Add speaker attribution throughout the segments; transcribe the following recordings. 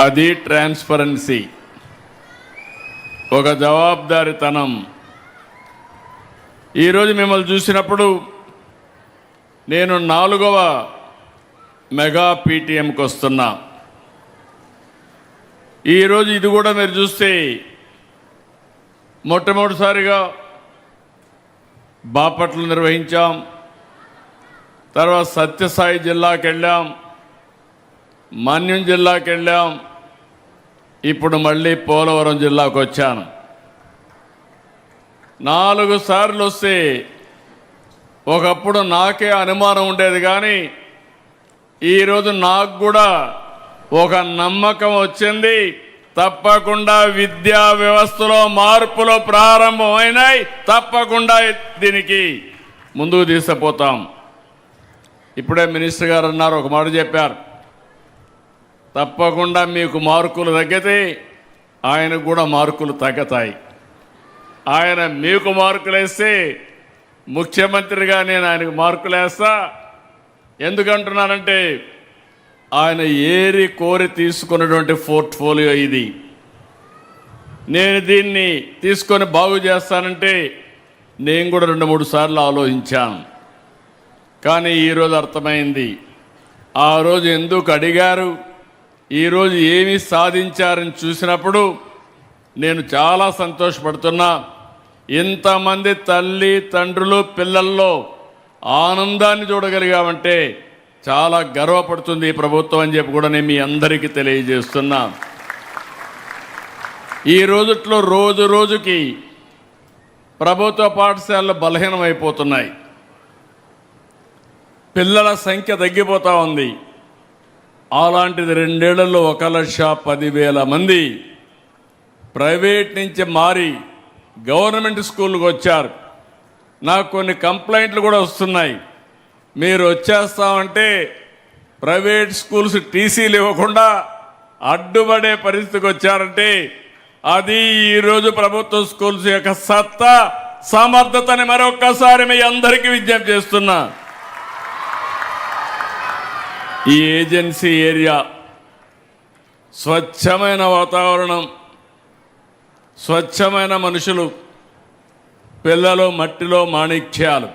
Speaker 1: అది ట్రాన్స్పరెన్సీ, ఒక జవాబుదారీతనం. ఈరోజు మిమ్మల్ని చూసినప్పుడు నేను 4వ మెగా పీటీఎంకి వస్తున్నా. ఈరోజు ఇది కూడా మీరు చూస్తే మొట్టమొదటిసారిగా బాపట్ల నిర్వహించాం, తర్వాత సత్యసాయి జిల్లాకి వెళ్ళాం, మన్యం జిల్లాకి వెళ్ళాం, ఇప్పుడు మళ్ళీ పోలవరం జిల్లాకు వచ్చాను. 4 సార్లు వస్తే ఒకప్పుడు నాకే అనుమానం ఉండేది, కానీ ఈరోజు నాకు కూడా ఒక నమ్మకం వచ్చింది. తప్పకుండా విద్యా వ్యవస్థలో మార్పులు ప్రారంభమైనాయి, తప్పకుండా దీనికి ముందుకు తీసుకుపోతాం. ఇప్పుడే మినిస్టర్ గారు అన్నారు, ఒక మాట చెప్పారు, తప్పకుండా మీకు మార్కులు తగ్గితే ఆయనకు కూడా మార్కులు తగ్గుతాయి. ఆయన మీకు మార్కులు వేస్తే ముఖ్యమంత్రిగా నేను ఆయనకు మార్కులు వేస్తా. ఎందుకంటున్నానంటే ఆయన ఏరి కోరి తీసుకున్నటువంటి పోర్ట్ఫోలియో ఇది. నేను దీన్ని తీసుకొని బాగు చేస్తానంటే నేను కూడా 2-3 సార్లు ఆలోచించాను, కానీ ఈరోజు అర్థమైంది. ఆ రోజు ఎందుకు అడిగారు, ఈరోజు ఏమి సాధించారని చూసినప్పుడు నేను చాలా సంతోషపడుతున్నా. ఇంతమంది తల్లి తండ్రులు పిల్లల్లో ఆనందాన్ని చూడగలిగామంటే చాలా గర్వపడుతుంది ఈ ప్రభుత్వం అని చెప్పి కూడా నేను మీ అందరికీ తెలియజేస్తున్నా. ఈ రోజుట్లో రోజు రోజుకి ప్రభుత్వ పాఠశాలలు బలహీనమైపోతున్నాయి, పిల్లల సంఖ్య తగ్గిపోతూ ఉంది. అలాంటిది 2 ఏళ్లలో 1,10,000 మంది ప్రైవేట్ నుంచి మారి గవర్నమెంట్ స్కూల్కి వచ్చారు. నాకు కొన్ని కంప్లైంట్లు కూడా వస్తున్నాయి, మీరు వచ్చేస్తామంటే ప్రైవేట్ స్కూల్స్ టీసీలు ఇవ్వకుండా అడ్డుపడే పరిస్థితికి వచ్చారంటే అది ఈరోజు ప్రభుత్వ స్కూల్స్ యొక్క సత్తా సమర్థతని మరొక్కసారి మీ అందరికీ విజ్ఞప్తి చేస్తున్నా. ఈ ఏజెన్సీ ఏరియా స్వచ్ఛమైన వాతావరణం, స్వచ్ఛమైన మనుషులు, పిల్లలు మట్టిలో మాణిక్యాలు.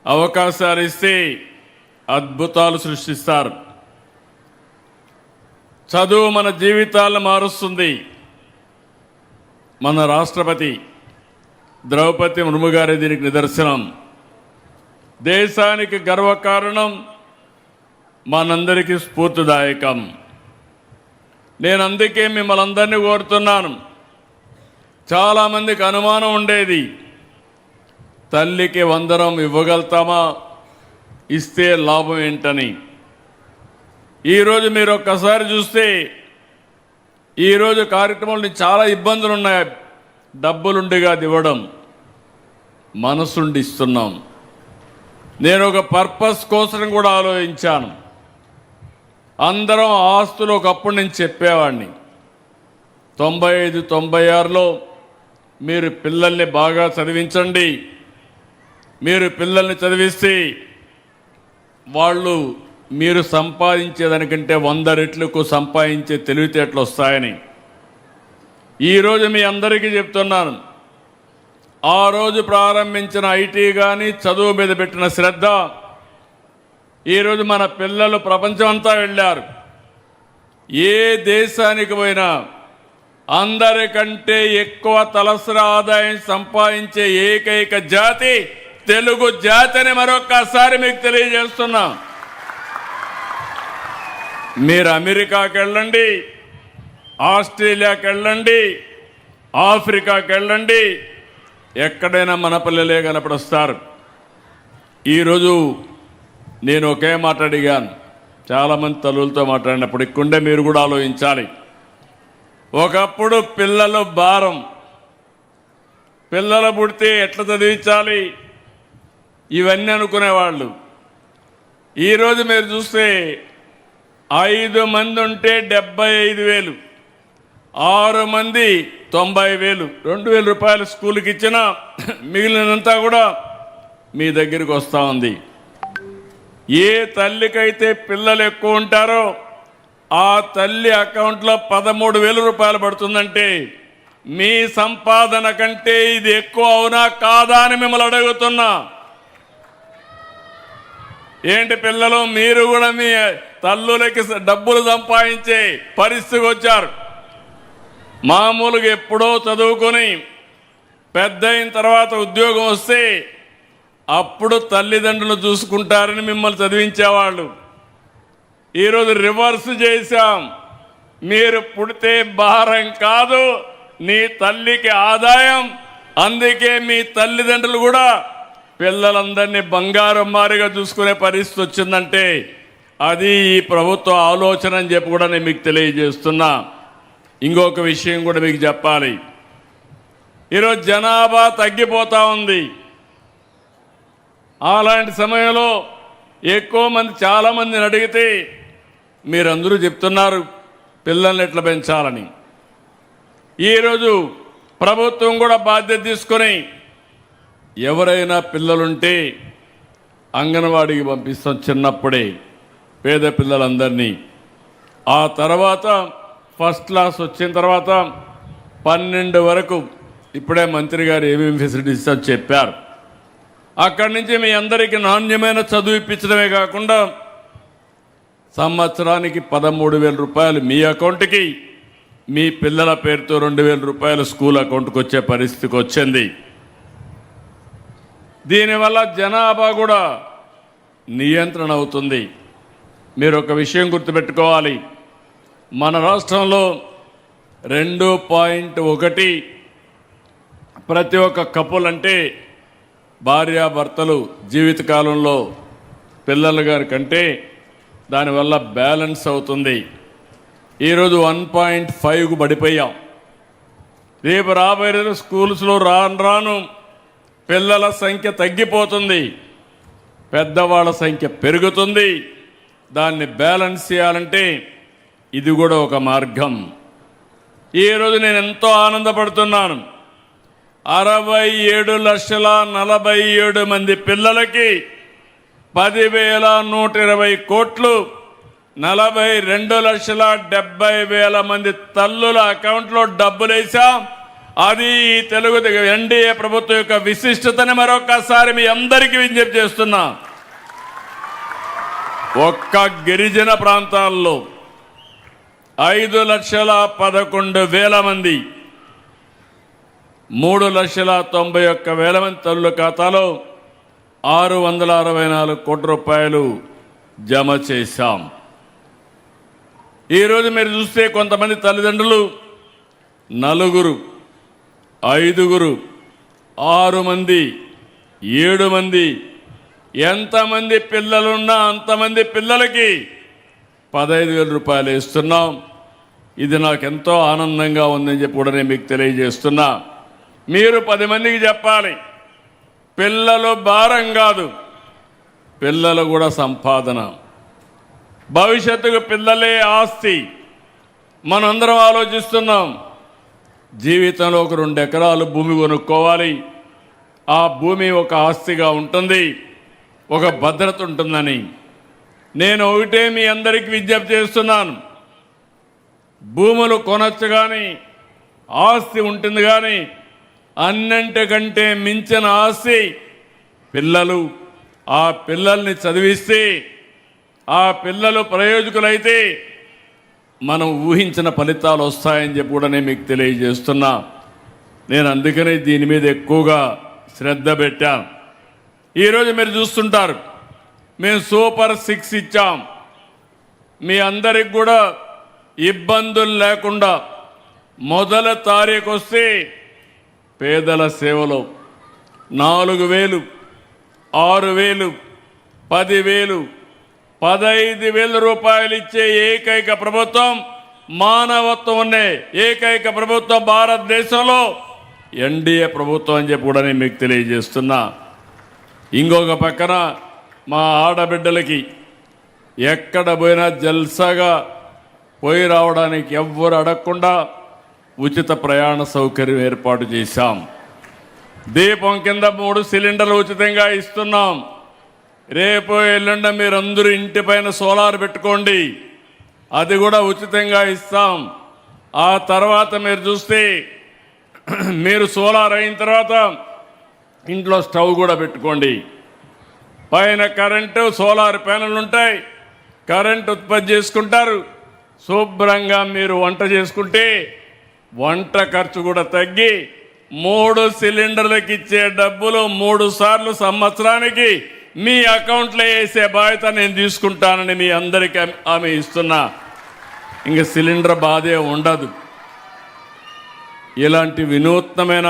Speaker 1: అవకాశాలు ఇస్తే అద్భుతాలు సృష్టిస్తారు. చదువు మన జీవితాలను మారుస్తుంది. మన రాష్ట్రపతి ద్రౌపది ముర్ము గారి దీనికి నిదర్శనం. దేశానికి గర్వకారణం, మనందరికీ స్ఫూర్తిదాయకం. నేను అందుకే మిమ్మల్ని అందరినీ కోరుతున్నాను. చాలామందికి అనుమానం ఉండేది, తల్లికి వందనం ఇవ్వగలుగుతామా, ఇస్తే లాభం ఏంటని. ఈరోజు మీరు ఒక్కసారి చూస్తే ఈరోజు కార్యక్రమంలో చాలా ఇబ్బందులు ఉన్నాయి. డబ్బులుండిగా ఇవ్వడం, మనసుండి ఇస్తున్నాం. నేను ఒక పర్పస్ కోసం కూడా ఆలోచించాను. అందరం ఆస్తులు ఒకప్పుడు నేను చెప్పేవాడిని, 95-96లో మీరు పిల్లల్ని బాగా చదివించండి, మీరు పిల్లల్ని చదివిస్తే వాళ్ళు మీరు సంపాదించేదానికంటే 100 రెట్లకు సంపాదించే తెలివితేటలు వస్తాయని. ఈరోజు మీ అందరికీ చెప్తున్నాను, ఆ రోజు ప్రారంభించిన ఐటీ కానీ చదువు మీద పెట్టిన శ్రద్ధ, ఈరోజు మన పిల్లలు ప్రపంచమంతా వెళ్ళారు. ఏ దేశానికి పోయినా అందరికంటే ఎక్కువ తలసరి ఆదాయం సంపాదించే ఏకైక జాతి తెలుగు జాతి అని మరొక్కసారి మీకు తెలియజేస్తున్నా. మీరు అమెరికాకి వెళ్ళండి, ఆస్ట్రేలియాకి వెళ్ళండి, ఆఫ్రికాకి వెళ్ళండి, ఎక్కడైనా మన పిల్లలే కనపడొస్తారు. ఈరోజు నేను ఒకే మాట అడిగాను, చాలామంది తల్లులతో మాట్లాడినప్పుడు ఇక్కడే మీరు కూడా ఆలోచించాలి. ఒకప్పుడు పిల్లలు భారం, పిల్లలు పుడితే ఎట్లా చదివించాలి ఇవన్నీ అనుకునేవాళ్ళు. ఈరోజు మీరు చూస్తే 5 మంది ఉంటే 75,000, 6 మంది 90,000, 2,000 రూపాయలు స్కూల్కి ఇచ్చినా మిగిలినంతా కూడా మీ దగ్గరికి వస్తూ ఉంది. ఏ తల్లికైతే పిల్లలు ఎక్కువ ఉంటారో ఆ తల్లి అకౌంట్లో 13,000 రూపాయలు పడుతుందంటే మీ సంపాదన కంటే ఇది ఎక్కువ అవునా కాదా అని మిమ్మల్ని అడుగుతున్నా. ఏంటి పిల్లలు, మీరు కూడా మీ తల్లులకి డబ్బులు సంపాదించే పరిస్థితికి వచ్చారు. మామూలుగా ఎప్పుడో చదువుకొని పెద్ద అయిన తర్వాత ఉద్యోగం వస్తే అప్పుడు తల్లిదండ్రులు చూసుకుంటారని మిమ్మల్ని చదివించేవాళ్ళు. ఈరోజు రివర్స్ చేశాం. మీరు పుడితే భారం కాదు, నీ తల్లికి ఆదాయం. అందుకే మీ తల్లిదండ్రులు కూడా పిల్లలందరినీ బంగారం మారిగా చూసుకునే పరిస్థితి వచ్చిందంటే అది ఈ ప్రభుత్వ ఆలోచన అని చెప్పి కూడా నేను మీకు తెలియజేస్తున్నా. ఇంకొక విషయం కూడా మీకు చెప్పాలి. ఈరోజు జనాభా తగ్గిపోతూ ఉంది. అలాంటి సమయంలో ఎక్కువ మంది చాలామందిని అడిగితే మీరందరూ చెప్తున్నారు పిల్లల్ని ఎట్లా పెంచాలని. ఈరోజు ప్రభుత్వం కూడా బాధ్యత తీసుకొని ఎవరైనా పిల్లలుంటే అంగన్వాడీకి పంపిస్తాం చిన్నప్పుడే పేద పిల్లలందరినీ. ఆ తర్వాత ఫస్ట్ క్లాస్ వచ్చిన తర్వాత 12 వరకు ఇప్పుడే మంత్రి గారు ఏమేమి ఫెసిలిటీస్ చెప్పారు. అక్కడి నుంచి మీ అందరికీ నాణ్యమైన చదువు ఇప్పించడమే కాకుండా సంవత్సరానికి 13,000 రూపాయలు మీ అకౌంట్కి, మీ పిల్లల పేరుతో 2,000 రూపాయలు స్కూల్ అకౌంట్కి వచ్చే పరిస్థితికి వచ్చింది. దీనివల్ల జనాభా కూడా నియంత్రణ అవుతుంది. మీరు ఒక విషయం గుర్తుపెట్టుకోవాలి, మన రాష్ట్రంలో 2.1 ప్రతి ఒక్క కపుల్ అంటే భార్యాభర్తలు జీవితకాలంలో పిల్లల గారి కంటే దానివల్ల బ్యాలెన్స్ అవుతుంది. ఈరోజు 1.5కు పడిపోయాం. రేపు రాబోయే స్కూల్స్లో రాను పిల్లల సంఖ్య తగ్గిపోతుంది, పెద్దవాళ్ళ సంఖ్య పెరుగుతుంది. దాన్ని బ్యాలెన్స్ చేయాలంటే ఇది కూడా ఒక మార్గం. ఈరోజు నేను ఎంతో ఆనందపడుతున్నాను. 67,47,000 మంది పిల్లలకి 10,120 కోట్లు, 42,70,000 మంది తల్లుల అకౌంట్లో డబ్బులు వేసాం. అది తెలుగు ఎన్డీఏ ప్రభుత్వం యొక్క విశిష్టతని మరొకసారి మీ అందరికీ విజ్ఞప్తి చేస్తున్నా. ఒక్క గిరిజన ప్రాంతాల్లో 5,11,000 మంది, 3,91,000 మంది తల్లుల ఖాతాలో 664 కోట్ల రూపాయలు జమ చేశాం. ఈరోజు మీరు చూస్తే కొంతమంది తల్లిదండ్రులు 4, 5, 6 మంది, 7 మంది, ఎంతమంది పిల్లలున్నా అంతమంది పిల్లలకి 15,000 రూపాయలు ఇస్తున్నాం. ఇది నాకెంతో ఆనందంగా ఉందని చెప్పి కూడా నేను మీకు తెలియజేస్తున్నా. మీరు 10 మందికి చెప్పాలి, పిల్లలు భారం కాదు, పిల్లలు కూడా సంపాదన. భవిష్యత్తుకు పిల్లలే ఆస్తి. మనందరం ఆలోచిస్తున్నాం, జీవితంలో ఒక 2 ఎకరాలు భూమి కొనుక్కోవాలి, ఆ భూమి ఒక ఆస్తిగా ఉంటుంది, ఒక భద్రత ఉంటుందని. నేను ఒకటే మీ అందరికీ విజ్ఞప్తి చేస్తున్నాను, భూములు కొనొచ్చు కానీ ఆస్తి ఉంటుంది, కానీ అన్నింటికంటే మించిన ఆస్తి పిల్లలు. ఆ పిల్లల్ని చదివిస్తే ఆ పిల్లలు ప్రయోజకులైతే మనం ఊహించిన ఫలితాలు వస్తాయని చెప్పి కూడా నేను మీకు తెలియజేస్తున్నా. నేను అందుకనే దీని మీద ఎక్కువగా శ్రద్ధ పెట్టాను. ఈరోజు మీరు చూస్తుంటారు, మేము సూపర్ 6 ఇచ్చాం. మీ అందరికి కూడా ఇబ్బందులు లేకుండా మొదటి తారీఖు వస్తే పేదల సేవలో 4,000, 6,000, 10,000, 15,000 రూపాయలు ఇచ్చే ఏకైక ప్రభుత్వం, మానవత్వం ఉండే ఏకైక ప్రభుత్వం భారతదేశంలో ఎన్డీఏ ప్రభుత్వం అని చెప్పి కూడా నేను మీకు తెలియజేస్తున్నా. ఇంకొక పక్కన మా ఆడబిడ్డలకి ఎక్కడ పోయినా జల్సాగా పోయి రావడానికి ఎవ్వరు అడగకుండా ఉచిత ప్రయాణ సౌకర్యం ఏర్పాటు చేశాం. దీపం కింద 3 సిలిండర్లు ఉచితంగా ఇస్తున్నాం. రేపు ఎల్లుండ మీరందరూ ఇంటిపైన సోలార్ పెట్టుకోండి. అది కూడా ఉచితంగా ఇస్తాం. ఆ తర్వాత మీరు చూస్తే మీరు సోలార్ అయిన తర్వాత ఇంట్లో స్టవ్ కూడా పెట్టుకోండి. పైన కరెంటు సోలార్ ప్యానెల్ ఉంటాయి, కరెంట్ ఉత్పత్తి చేసుకుంటారు. శుభ్రంగా మీరు వంట చేసుకుంటే వంట ఖర్చు కూడా తగ్గి 3 సిలిండర్లకు ఇచ్చే డబ్బులు 3 సార్లు సంవత్సరానికి మీ అకౌంట్లో వేసే బాధ్యత నేను తీసుకుంటానని మీ అందరికీ హామీ ఇస్తున్నా. ఇంక సిలిండర్ బాధే ఉండదు. ఇలాంటి వినూత్నమైన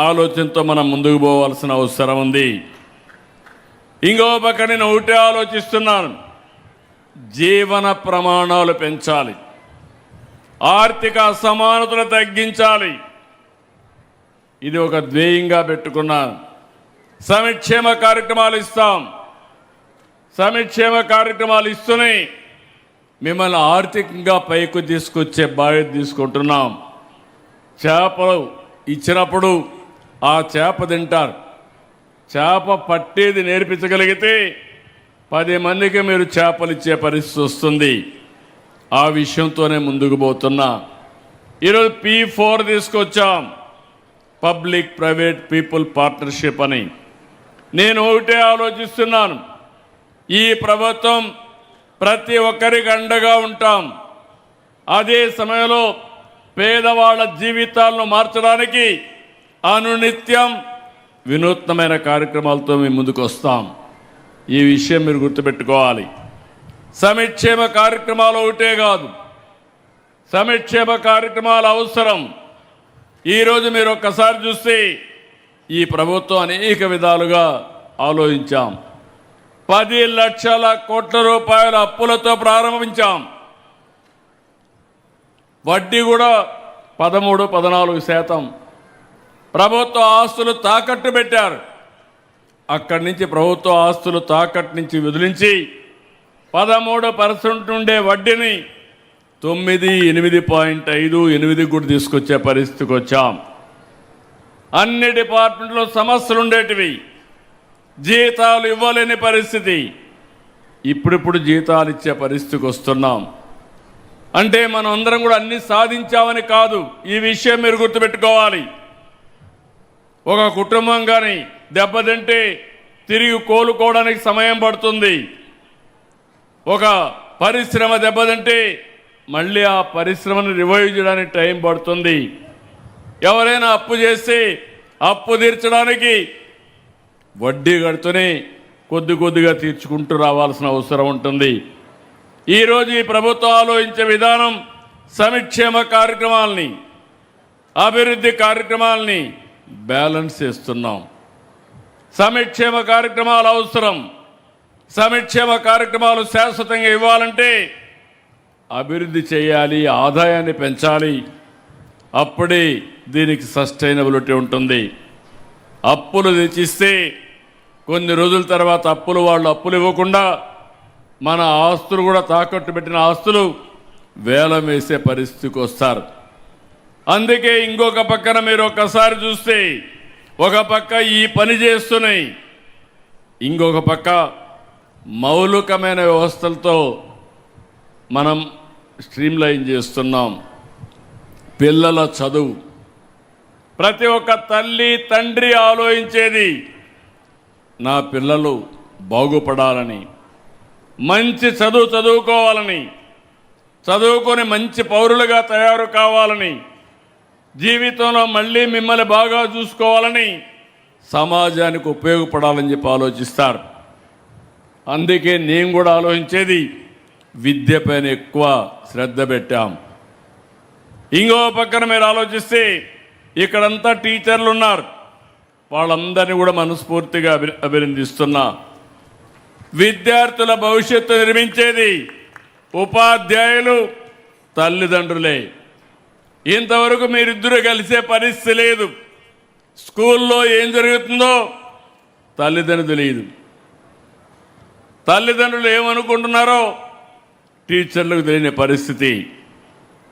Speaker 1: ఆలోచనతో మనం ముందుకు పోవాల్సిన అవసరం ఉంది. ఇంకో పక్క నేను ఒకటే ఆలోచిస్తున్నాను, జీవన ప్రమాణాలు పెంచాలి, ఆర్థిక అసమానతలు తగ్గించాలి. ఇది ఒక ధ్యేయంగా పెట్టుకున్నాను. సంక్షేమ కార్యక్రమాలు ఇస్తాం. సంక్షేమ కార్యక్రమాలు ఇస్తూనే మిమ్మల్ని ఆర్థికంగా పైకి తీసుకొచ్చే బాధ్యత తీసుకుంటున్నాం. చేపలు ఇచ్చినప్పుడు ఆ చేప తింటారు. చేప పట్టేది నేర్పించగలిగితే 10 మందికి మీరు చేపలు ఇచ్చే పరిస్థితి వస్తుంది. ఆ విషయంతోనే ముందుకు పోతున్నా. ఈరోజు P4 తీసుకొచ్చాం, పబ్లిక్ ప్రైవేట్ పీపుల్ పార్ట్నర్షిప్ అని. నేను ఒకటే ఆలోచిస్తున్నాను, ఈ ప్రభుత్వం ప్రతి ఒక్కరికి అండగా ఉంటాం. అదే సమయంలో పేదవాళ్ళ జీవితాలను మార్చడానికి అనునిత్యం వినూత్నమైన కార్యక్రమాలతో మేము ముందుకు వస్తాం. ఈ విషయం మీరు గుర్తుపెట్టుకోవాలి. సంక్షేమ కార్యక్రమాలు ఒకటే కాదు, సంక్షేమ కార్యక్రమాలు అవసరం. ఈరోజు మీరు ఒక్కసారి చూస్తే ఈ ప్రభుత్వం అనేక విధాలుగా ఆలోచించాం. 10 లక్షల కోట్ల రూపాయల అప్పులతో ప్రారంభించాం. వడ్డీ కూడా 13-14%. ప్రభుత్వ ఆస్తులు తాకట్టు పెట్టారు. అక్కడి నుంచి ప్రభుత్వ ఆస్తులు తాకట్టు నుంచి వదిలించి 13% ఉండే వడ్డీని 9, 8.5, 8 కూడా తీసుకొచ్చే పరిస్థితికి వచ్చాం. అన్ని డిపార్ట్మెంట్లో సమస్యలు ఉండేటివి, జీతాలు ఇవ్వలేని పరిస్థితి. ఇప్పుడిప్పుడు జీతాలు ఇచ్చే పరిస్థితికి వస్తున్నాం. అంటే మనం అందరం కూడా అన్ని సాధించామని కాదు. ఈ విషయం మీరు గుర్తుపెట్టుకోవాలి. ఒక కుటుంబం కానీ దెబ్బతింటే తిరిగి కోలుకోవడానికి సమయం పడుతుంది. ఒక పరిశ్రమ దెబ్బతింటే మళ్ళీ ఆ పరిశ్రమను రివైవ్ చేయడానికి టైం పడుతుంది. ఎవరైనా అప్పు చేస్తే అప్పు తీర్చడానికి వడ్డీ కడుతూనే కొద్దిగా తీర్చుకుంటూ రావాల్సిన అవసరం ఉంటుంది. ఈరోజు ఈ ప్రభుత్వం ఆలోచించే విధానం సంక్షేమ కార్యక్రమాలని, అభివృద్ధి కార్యక్రమాలని బ్యాలెన్స్ చేస్తున్నాం. సంక్షేమ కార్యక్రమాలు అవసరం. సంక్షేమ కార్యక్రమాలు శాశ్వతంగా ఇవ్వాలంటే అభివృద్ధి చేయాలి, ఆదాయాన్ని పెంచాలి. అప్పుడే దీనికి సస్టైనబిలిటీ ఉంటుంది. అప్పులు తెచ్చిస్తే కొన్ని రోజుల తర్వాత వాళ్ళు అప్పులు ఇవ్వకుండా మన ఆస్తులు కూడా తాకట్టు పెట్టిన ఆస్తులు వేలం వేసే పరిస్థితికి వస్తారు. అందుకే ఇంకొక పక్కన మీరు ఒక్కసారి చూస్తే ఒక పక్క ఈ పని చేస్తున్నాయి, ఇంకొక పక్క మౌలికమైన వ్యవస్థలతో మనం స్ట్రీమ్లైన్ చేస్తున్నాం. పిల్లల చదువు ప్రతి ఒక్క తల్లి తండ్రి ఆలోచించేది నా పిల్లలు బాగుపడాలని, మంచి చదువుకోవాలని, చదువుకొని మంచి పౌరులుగా తయారు కావాలని, జీవితంలో మళ్ళీ మిమ్మల్ని బాగా చూసుకోవాలని, సమాజానికి ఉపయోగపడాలని చెప్పి ఆలోచిస్తారు. అందుకే నేను కూడా ఆలోచించేది విద్యపైన ఎక్కువ శ్రద్ధ పెట్టాం. ఇంకో పక్కన మీరు ఆలోచిస్తే ఇక్కడంతా టీచర్లు ఉన్నారు, వాళ్ళందరినీ కూడా మనస్ఫూర్తిగా అభినందిస్తున్నా. విద్యార్థుల భవిష్యత్తు నిర్మించేది ఉపాధ్యాయులు, తల్లిదండ్రులే. ఇంతవరకు మీరిద్దరూ కలిసే పరిస్థితి లేదు. స్కూల్లో ఏం జరుగుతుందో తల్లిదండ్రులు తెలియదు, తల్లిదండ్రులు ఏమనుకుంటున్నారో టీచర్లకు తెలియని పరిస్థితి.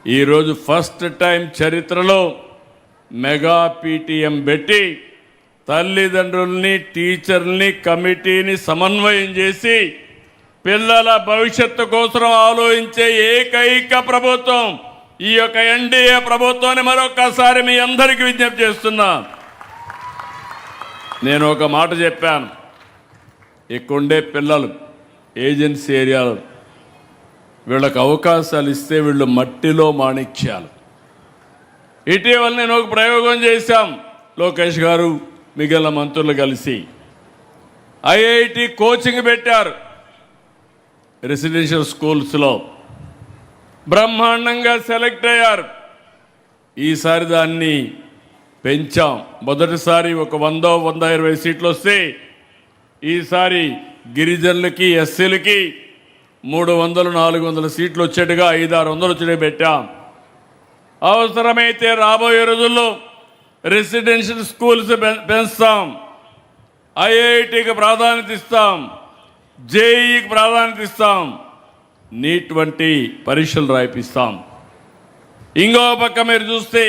Speaker 1: ఈరోజు ఫస్ట్ టైం చరిత్రలో మెగా పీటీఎం పెట్టి తల్లిదండ్రుల్ని, టీచర్లని, కమిటీని సమన్వయం చేసి పిల్లల భవిష్యత్తు కోసం ఆలోచించే ఏకైక ప్రభుత్వం ఈ యొక్క ఎన్డీఏ ప్రభుత్వాన్ని మరొకసారి మీ అందరికీ విజ్ఞప్తి చేస్తున్నా. నేను ఒక మాట చెప్పాను, ఇక్కడుండే పిల్లలు ఏజెన్సీ ఏరియాలు వీళ్ళకి అవకాశాలు ఇస్తే వీళ్ళు మట్టిలో మాణిక్యాలు. ఇటీవల నేను ఒక ప్రయోగం చేశాం, లోకేష్ గారు మిగిలిన మంత్రులు కలిసి ఐఐటి కోచింగ్ పెట్టారు. రెసిడెన్షియల్ స్కూల్స్లో బ్రహ్మాండంగా సెలెక్ట్ అయ్యారు. ఈసారి దాన్ని పెంచాం. మొదటిసారి ఒక 100-120 సీట్లు వస్తే ఈసారి గిరిజనులకి ఎస్సీలకి 300-400 సీట్లు వచ్చేట్టుగా 500-600 వచ్చేట్టుగా పెట్టాం. అవసరమైతే రాబోయే రోజుల్లో రెసిడెన్షియల్ స్కూల్స్ పెంచుతాం, ఐఐటికి ప్రాధాన్యత ఇస్తాం, జేఈకి ప్రాధాన్యత ఇస్తాం, నీట్ వంటి పరీక్షలు రాయిపిస్తాం. ఇంకో పక్క మీరు చూస్తే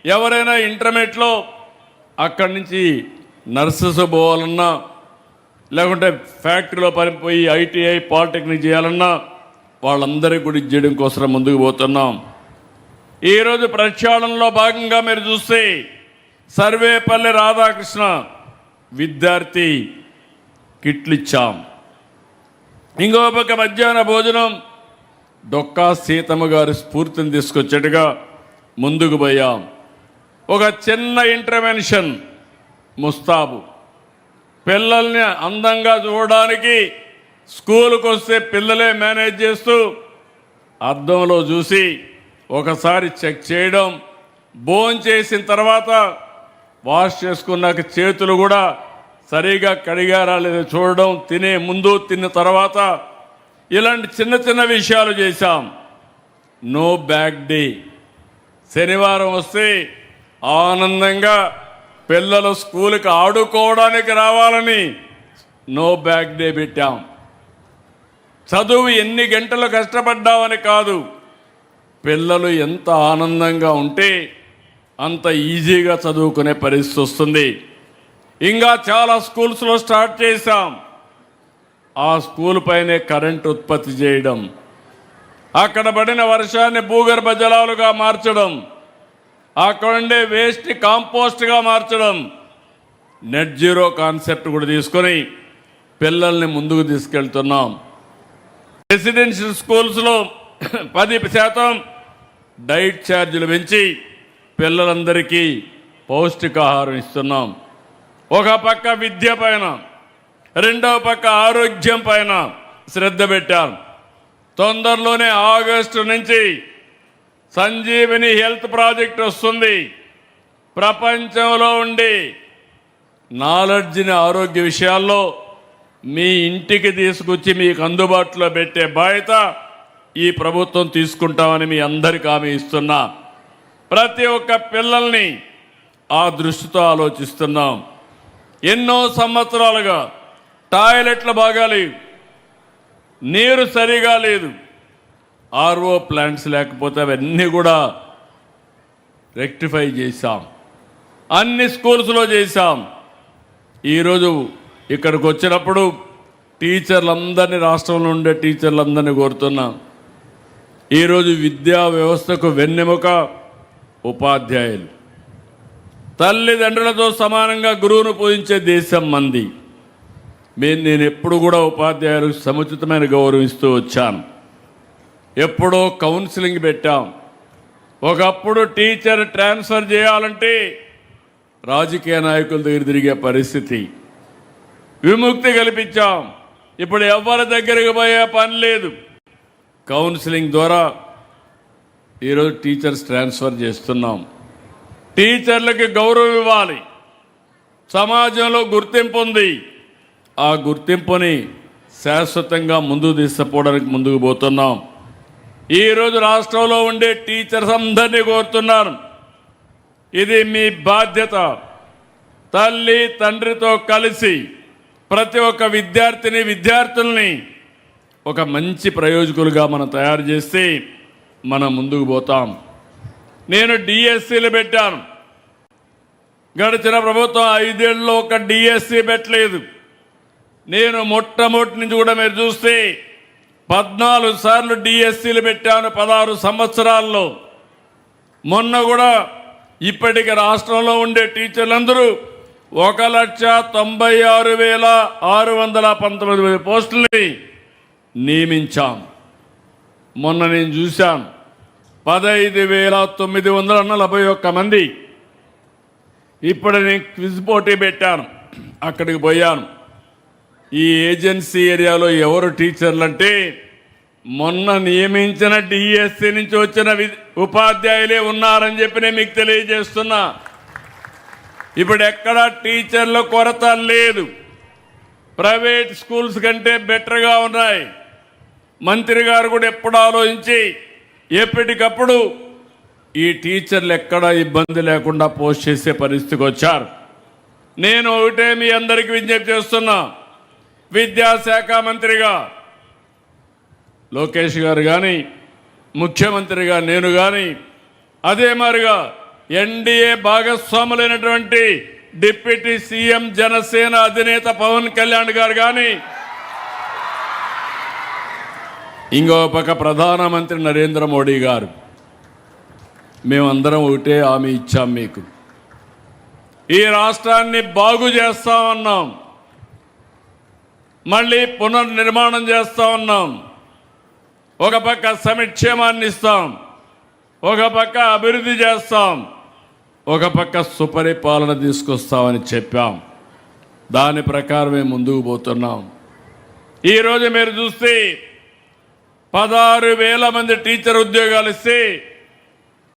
Speaker 1: ఎవరైనా ఇంటర్మీడియట్లో అక్కడి నుంచి నర్సెస్ పోవాలన్నా లేకుంటే ఫ్యాక్టరీలో పనిపోయి ఐటీఐ పాలిటెక్నిక్ చేయాలన్నా వాళ్ళందరికీ కూడా చేయడం కోసం ముందుకు పోతున్నాం. ఈరోజు ప్రక్షాళనలో భాగంగా మీరు చూస్తే సర్వేపల్లి రాధాకృష్ణ విద్యార్థి కిట్లు ఇచ్చాం. ఇంకో పక్క మధ్యాహ్న భోజనం డొక్కా సీతమ్మ గారి స్ఫూర్తిని తీసుకొచ్చేట్టుగా ముందుకు పోయాం. ఒక చిన్న ఇంటర్వెన్షన్ ముస్తాబు, పిల్లల్ని అందంగా చూడడానికి స్కూలుకు వస్తే పిల్లలే మేనేజ్ చేస్తూ అద్దంలో చూసి ఒకసారి చెక్ చేయడం, భోంచేసిన తర్వాత వాష్ చేసుకున్నాక చేతులు కూడా సరిగా కడిగారా లేదో చూడడం, తినే ముందు తిన్న తర్వాత ఇలాంటి చిన్న చిన్న విషయాలు చేశాం. నో బ్యాగ్ డే, శనివారం వస్తే ఆనందంగా పిల్లలు స్కూల్కి ఆడుకోవడానికి రావాలని నో బ్యాగ్ డే పెట్టాం. చదువు ఎన్ని గంటలు కష్టపడ్డామని కాదు, పిల్లలు ఎంత ఆనందంగా ఉంటే అంత ఈజీగా చదువుకునే పరిస్థితి వస్తుంది. ఇంకా చాలా స్కూల్స్లో స్టార్ట్ చేశాం. ఆ స్కూల్ పైనే కరెంట్ ఉత్పత్తి చేయడం, అక్కడ పడిన వర్షాన్ని భూగర్భ జలాలుగా మార్చడం, అక్కడ ఉండే వేస్ట్ కాంపోస్ట్గా మార్చడం, నెట్ జీరో కాన్సెప్ట్ కూడా తీసుకొని పిల్లల్ని ముందుకు తీసుకెళ్తున్నాం. రెసిడెన్షియల్ స్కూల్స్లో 10% డైట్ ఛార్జీలు పెంచి పిల్లలందరికీ పౌష్టికాహారం ఇస్తున్నాం. ఒక పక్క విద్య పైన, రెండవ పక్క ఆరోగ్యం పైన శ్రద్ధ పెట్టాం. తొందరలోనే ఆగస్టు నుంచి సంజీవిని హెల్త్ ప్రాజెక్ట్ వస్తుంది. ప్రపంచంలో ఉండి నాలెడ్జ్ని ఆరోగ్య విషయాల్లో మీ ఇంటికి తీసుకొచ్చి మీకు అందుబాటులో పెట్టే బాధ్యత ఈ ప్రభుత్వం తీసుకుంటామని మీ అందరికీ హామీ ఇస్తున్నా. ప్రతి ఒక్క పిల్లల్ని ఆ దృష్టితో ఆలోచిస్తున్నాం. ఎన్నో సంవత్సరాలుగా టాయిలెట్లు బాగాలేవు, నీరు సరిగా లేదు, ఆర్ఓ ప్లాంట్స్ లేకపోతే అవన్నీ కూడా రెక్టిఫై చేశాం. అన్ని స్కూల్స్లో చేశాం. ఈరోజు ఇక్కడికి వచ్చినప్పుడు టీచర్లందరినీ, రాష్ట్రంలో ఉండే టీచర్లందరినీ కోరుతున్నాం. ఈరోజు విద్యా వ్యవస్థకు వెన్నెముక ఉపాధ్యాయులు. తల్లిదండ్రులతో సమానంగా గురువును పూజించే దేశం మంది. నేను ఎప్పుడు కూడా ఉపాధ్యాయులకు సముచితమైన గౌరవం ఇస్తూ వచ్చాను. ఎప్పుడో కౌన్సిలింగ్ పెట్టాం. ఒకప్పుడు టీచర్ ట్రాన్స్ఫర్ చేయాలంటే రాజకీయ నాయకుల దగ్గర తిరిగే పరిస్థితి, విముక్తి కల్పించాం. ఇప్పుడు ఎవరి దగ్గరికి పోయే పని లేదు. కౌన్సిలింగ్ ద్వారా ఈరోజు టీచర్స్ ట్రాన్స్ఫర్ చేస్తున్నాం. టీచర్లకి గౌరవం ఇవ్వాలి. సమాజంలో గుర్తింపు ఉంది. ఆ గుర్తింపుని శాశ్వతంగా ముందుకు తీసుకుపోవడానికి ముందుకు పోతున్నాం. ఈరోజు రాష్ట్రంలో ఉండే టీచర్స్ అందరినీ కోరుతున్నాను, ఇది మీ బాధ్యత. తల్లి తండ్రితో కలిసి ప్రతి ఒక్క విద్యార్థిని విద్యార్థుల్ని ఒక మంచి ప్రయోజకులుగా మనం తయారు చేస్తే మనం ముందుకు పోతాం. నేను డిఎస్సీలు పెట్టాను. గడిచిన ప్రభుత్వం 5 ఏళ్ళలో ఒక డిఎస్సీ పెట్టలేదు. నేను మొట్టమొదటి నుంచి కూడా మీరు చూస్తే 14 సార్లు డిఎస్సీలు పెట్టాను 16 సంవత్సరాల్లో. మొన్న కూడా ఇప్పటికి రాష్ట్రంలో ఉండే టీచర్లందరూ 1,96,619 పోస్టుల్ని నియమించాం. మొన్న నేను చూశాను 15,941 మంది. ఇప్పుడు నేను క్విజ్ పోటీ పెట్టాను, అక్కడికి పోయాను. ఈ ఏజెన్సీ ఏరియాలో ఎవరు టీచర్లు అంటే మొన్న నియమించిన డిఎస్సి నుంచి వచ్చిన ఉపాధ్యాయులే ఉన్నారని చెప్పి నేను మీకు తెలియజేస్తున్నా. ఇప్పుడు ఎక్కడ టీచర్ల కొరత లేదు. ప్రైవేట్ స్కూల్స్ కంటే బెటర్గా ఉన్నాయి. మంత్రి గారు కూడా ఎప్పుడు ఆలోచించి ఎప్పటికప్పుడు ఈ టీచర్లు ఎక్కడ ఇబ్బంది లేకుండా పోస్ట్ చేసే పరిస్థితికి వచ్చారు. నేను ఒకటే మీ అందరికీ విజ్ఞప్తి చేస్తున్నా, విద్యాశాఖ మంత్రిగా లోకేష్ గారు కానీ, ముఖ్యమంత్రిగా నేను కానీ, అదే మాదిరిగా ఎన్డీఏ భాగస్వాములైనటువంటి డిప్యూటీ సీఎం జనసేన అధినేత పవన్ కళ్యాణ్ గారు కానీ, ఇంకో పక్క ప్రధానమంత్రి నరేంద్ర మోడీ గారు, మేమందరం ఒకటే హామీ ఇచ్చాం మీకు. ఈ రాష్ట్రాన్ని బాగు చేస్తా ఉన్నాం, మళ్ళీ పునర్నిర్మాణం చేస్తా ఉన్నాం. ఒక పక్క సంక్షేమాన్ని ఇస్తాం, ఒక పక్క అభివృద్ధి చేస్తాం, ఒక పక్క సుపరిపాలన తీసుకొస్తామని చెప్పాం. దాని ప్రకారమే ముందుకు పోతున్నాం. ఈరోజు మీరు చూస్తే 16,000 మంది టీచర్ ఉద్యోగాలు ఇస్తే